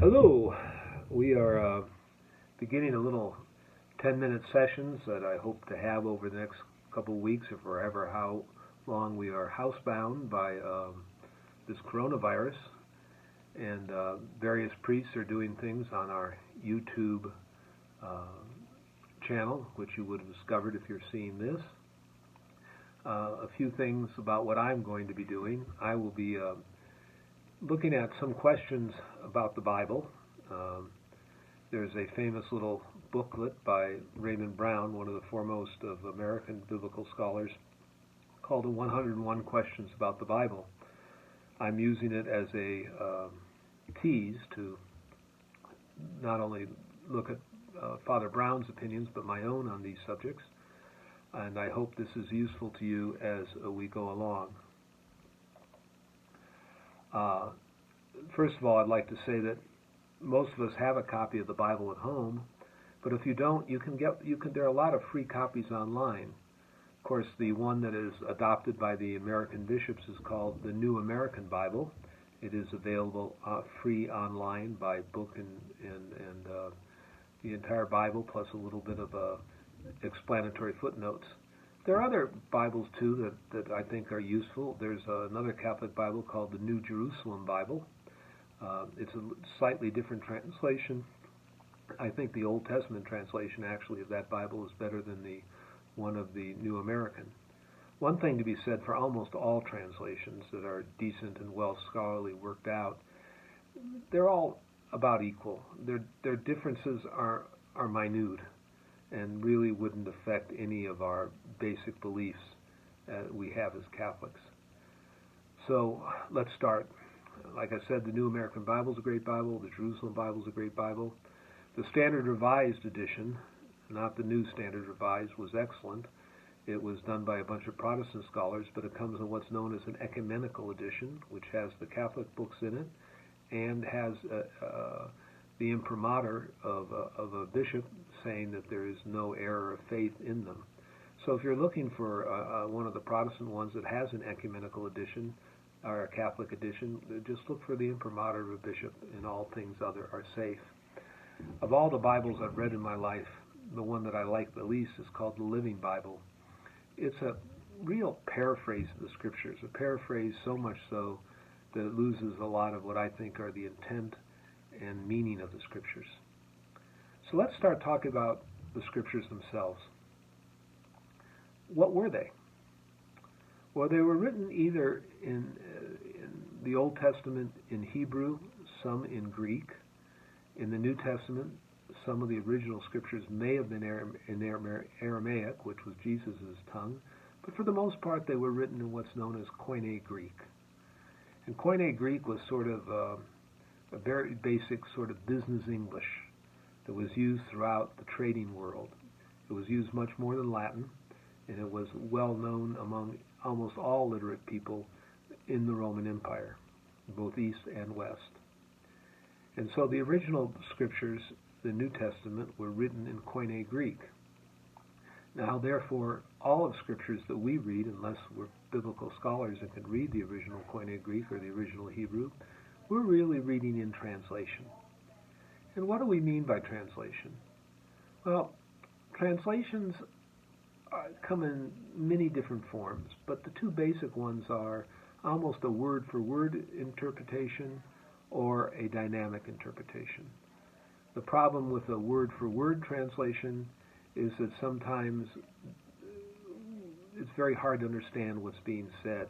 Hello. We are beginning a little 10-minute sessions that I hope to have over the next couple of weeks or forever how long we are housebound by this coronavirus. And various priests are doing things on our YouTube channel, which you would have discovered if you're seeing this. A few things about what I'm going to be doing. I will be looking at some questions about the Bible. There's a famous little booklet by Raymond Brown, one of the foremost of American biblical scholars, called The 101 Questions About the Bible. I'm using it as a tease to not only look at Father Brown's opinions, but my own on these subjects. And I hope this is useful to you as we go along. First of all, I'd like to say that most of us have a copy of the Bible at home, but if you don't, there are a lot of free copies online. Of course, the one that is adopted by the American bishops is called the New American Bible. It is available free online by book and the entire Bible plus a little bit of explanatory footnotes. There are other Bibles too that I think are useful. There's another Catholic Bible called the New Jerusalem Bible. It's a slightly different translation. I think the Old Testament translation actually of that Bible is better than the one of the New American. One thing to be said for almost all translations that are decent and well scholarly worked out, they're all about equal. Their differences are minute and really wouldn't affect any of our basic beliefs we have as Catholics. So let's start. Like I said, the New American Bible is a great Bible. The Jerusalem Bible is a great Bible. The Standard Revised edition, not the New Standard Revised, was excellent. It was done by a bunch of Protestant scholars, but it comes in what's known as an ecumenical edition, which has the Catholic books in it and has the imprimatur of a bishop saying that there is no error of faith in them. So if you're looking for one of the Protestant ones that has an ecumenical edition, or a Catholic edition, just look for the imprimatur of a bishop, and all things other are safe. Of all the Bibles I've read in my life, the one that I like the least is called the Living Bible. It's a real paraphrase of the Scriptures, a paraphrase so much so that it loses a lot of what I think are the intent and meaning of the Scriptures. So let's start talking about the Scriptures themselves. What were they? Well, they were written either in the Old Testament in Hebrew, some in Greek. In the New Testament, some of the original scriptures may have been in Aramaic, which was Jesus' tongue, but for the most part they were written in what's known as Koine Greek. And Koine Greek was sort of a very basic sort of business English that was used throughout the trading world. It was used much more than Latin, and it was well known among almost all literate people in the Roman Empire, both East and West. And so the original scriptures, the New Testament, were written in Koine Greek. Now, therefore, all of scriptures that we read, unless we're biblical scholars and can read the original Koine Greek or the original Hebrew, we're really reading in translation. And what do we mean by translation? Well, translations come in many different forms, but the two basic ones are almost a word-for-word interpretation or a dynamic interpretation. The problem with a word-for-word translation is that sometimes it's very hard to understand what's being said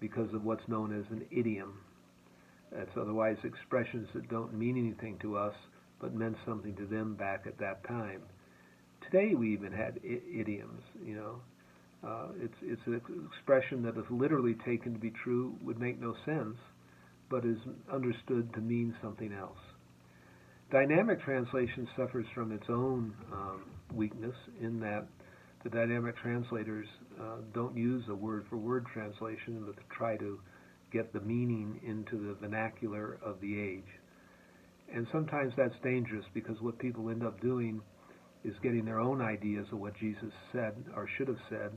because of what's known as an idiom. That's otherwise expressions that don't mean anything to us but meant something to them back at that time. Today we even had idioms, It's an expression that if literally taken to be true would make no sense, but is understood to mean something else. Dynamic translation suffers from its own weakness in that the dynamic translators don't use a word-for-word translation, but to try to get the meaning into the vernacular of the age. And sometimes that's dangerous because what people end up doing is getting their own ideas of what Jesus said or should have said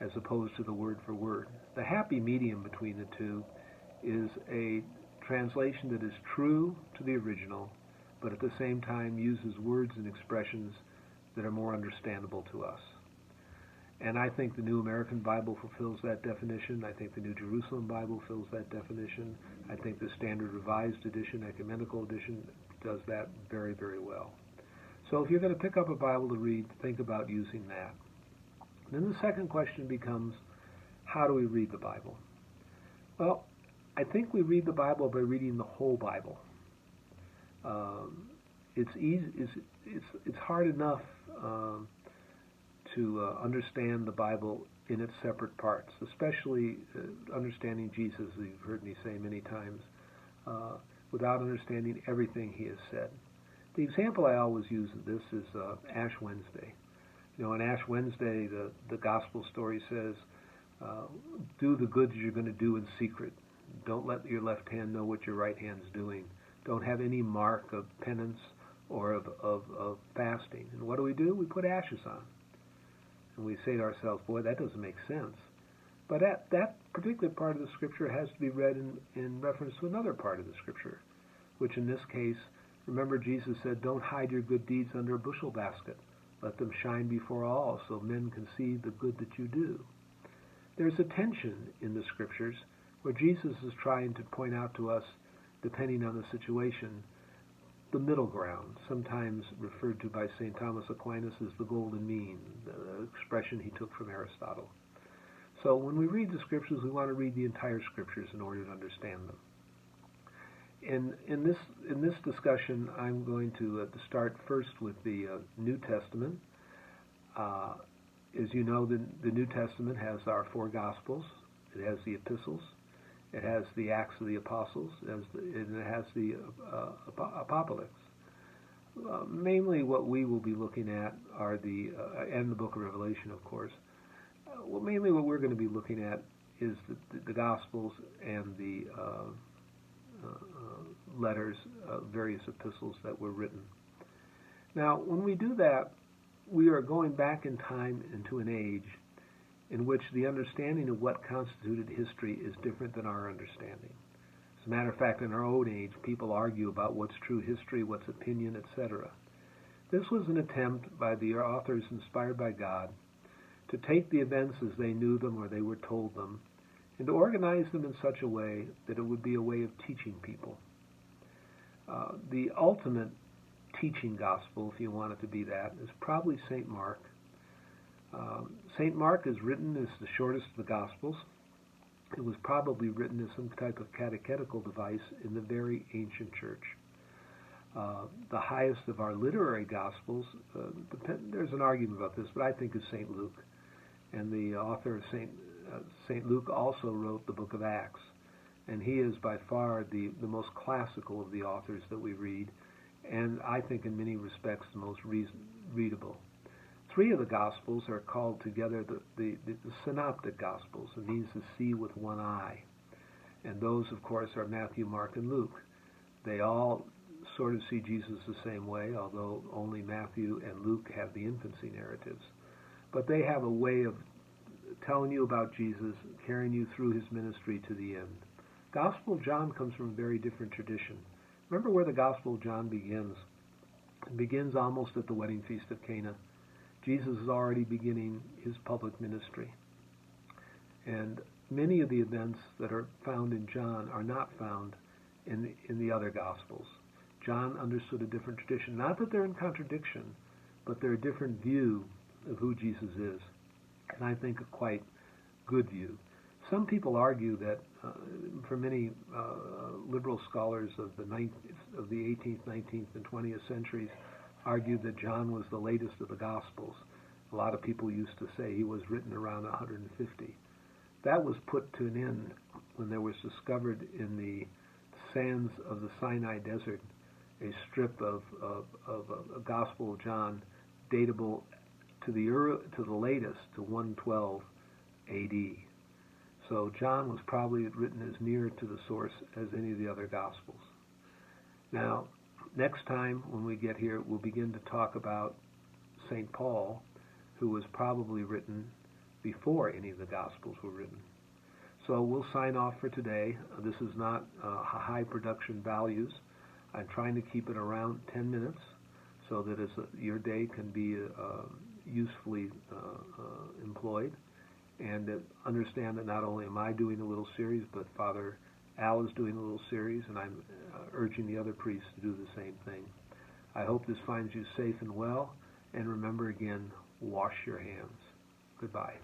as opposed to the word for word. The happy medium between the two is a translation that is true to the original, but at the same time uses words and expressions that are more understandable to us. And I think the New American Bible fulfills that definition. I think the New Jerusalem Bible fills that definition. I think the Standard Revised Edition, Ecumenical Edition, does that very, very well. So if you're going to pick up a Bible to read, think about using that. Then the second question becomes, how do we read the Bible? Well, I think we read the Bible by reading the whole Bible. It's easy. It's hard enough to understand the Bible in its separate parts, especially understanding Jesus, as you've heard me say many times, without understanding everything he has said. The example I always use of this is Ash Wednesday. You know, on Ash Wednesday, the gospel story says, do the good that you're going to do in secret. Don't let your left hand know what your right hand's doing. Don't have any mark of penance or of fasting. And what do? We put ashes on. And we say to ourselves, boy, that doesn't make sense. But that particular part of the Scripture has to be read in reference to another part of the Scripture, which in this case, remember Jesus said, don't hide your good deeds under a bushel basket. Let them shine before all so men can see the good that you do. There's a tension in the Scriptures where Jesus is trying to point out to us, depending on the situation, the middle ground, sometimes referred to by St. Thomas Aquinas as the golden mean, the expression he took from Aristotle. So when we read the Scriptures, we want to read the entire Scriptures in order to understand them. In this discussion, I'm going to start first with the New Testament. As you know, the New Testament has our four Gospels. It has the epistles. It has the Acts of the Apostles, and it has the Apocalypse. Mainly what we will be looking at are and the book of Revelation, of course. Well, mainly what we're going to be looking at is the Gospels and the letters, various epistles that were written. Now, when we do that, we are going back in time into an age in which the understanding of what constituted history is different than our understanding. As a matter of fact, in our own age, people argue about what's true history, what's opinion, etc. This was an attempt by the authors inspired by God to take the events as they knew them or they were told them, and to organize them in such a way that it would be a way of teaching people. The ultimate teaching gospel, if you want it to be that, is probably St. Mark. St. Mark is written as the shortest of the Gospels. It was probably written as some type of catechetical device in the very ancient church. The highest of our literary Gospels, there's an argument about this, but I think is St. Luke. And the author of St. Luke also wrote the book of Acts. And he is by far the most classical of the authors that we read, and I think in many respects the most readable. Three of the Gospels are called together the Synoptic Gospels. It means to see with one eye. And those, of course, are Matthew, Mark, and Luke. They all sort of see Jesus the same way, although only Matthew and Luke have the infancy narratives. But they have a way of telling you about Jesus, carrying you through his ministry to the end. Gospel of John comes from a very different tradition. Remember where the Gospel of John begins. It begins almost at the wedding feast of Cana. Jesus is already beginning his public ministry. And many of the events that are found in John are not found in the other Gospels. John understood a different tradition. Not that they're in contradiction, but they're a different view of who Jesus is. And I think a quite good view. Some people argue that, for many liberal scholars of the 18th, 19th, and 20th centuries, argued that John was the latest of the Gospels. A lot of people used to say he was written around 150. That was put to an end when there was discovered in the sands of the Sinai Desert a strip of a Gospel of John datable to the latest, to 112 A.D. So John was probably written as near to the source as any of the other Gospels. Now, next time when we get here, we'll begin to talk about St. Paul, who was probably written before any of the Gospels were written. So we'll sign off for today. This is not high production values. I'm trying to keep it around 10 minutes so that your day can be usefully employed. And understand that not only am I doing a little series, but Father Al is doing a little series, and I'm urging the other priests to do the same thing. I hope this finds you safe and well, and remember again, wash your hands. Goodbye.